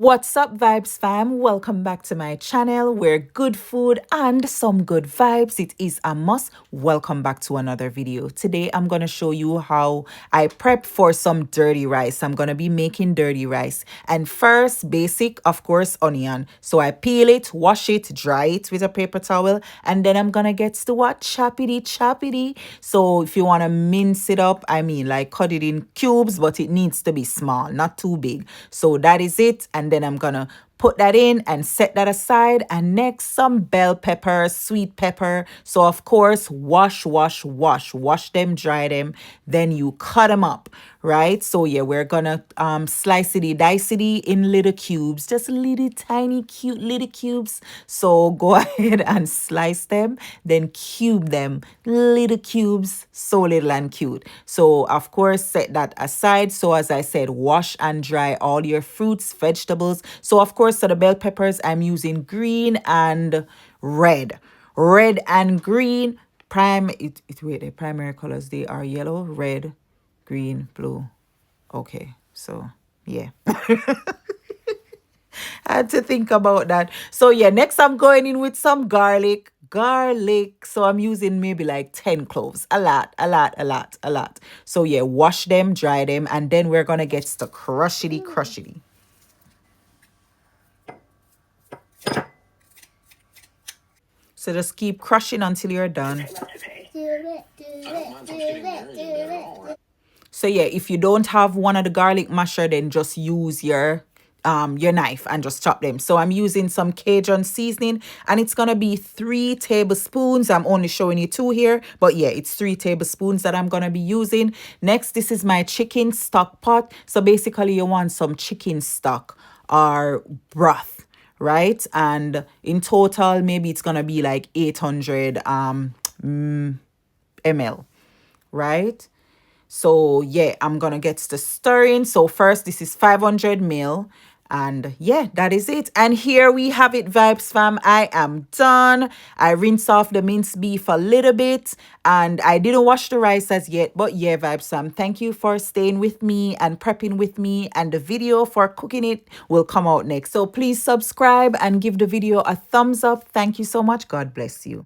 What's up, Vibes fam? Welcome back to my channel where good food and some good vibes, it is a must. Welcome back to another video. Today I'm going to show you how I prep for some dirty rice. I'm going to be making dirty rice. And first, basic, of course, onion. So I peel it, wash it, dry it with a paper towel, and then I'm going to get to what? Choppity. So if you want to mince it up, I mean like cut it in cubes, but it needs to be small, not too big. So that is it. And then I'm gonna put that in and set that aside. And next, some bell pepper, sweet pepper. So of course, wash them, dry them, then you cut them up, right? So yeah, we're gonna slice it, dice it in little cubes, just little tiny cute little cubes. So go ahead and slice them, then cube them, little cubes, so little and cute. So of course, set that aside. So as I said, wash and dry all your fruits, vegetables. So of course, so the bell peppers, I'm using green and red. Red and green. Wait, the primary colors, they are yellow, red, green, blue. Okay, so yeah. I had to think about that. So yeah, next I'm going in with some garlic. So I'm using maybe like 10 cloves. A lot. So yeah, wash them, dry them, and then we're gonna get the crushity. So just keep crushing until you're done. So yeah, if you don't have one of the garlic masher, then just use your knife and just chop them. So I'm using some Cajun seasoning, and it's gonna be 3 tablespoons. I'm only showing you 2 here, but yeah, it's 3 tablespoons that I'm gonna be using. Next, this is my chicken stock pot. So basically you want some chicken stock or broth, right? And in total, maybe it's gonna be like 800 ml, right? So yeah, I'm gonna get to stirring. So first, this is 500 ml. And yeah, that is it. And here we have it, Vibes fam. I am done. I rinse off the minced beef a little bit, and I didn't wash the rice as yet. But yeah, Vibes fam, thank you for staying with me and prepping with me. And the video for cooking it will come out next. So please subscribe and give the video a thumbs up. Thank you so much. God bless you.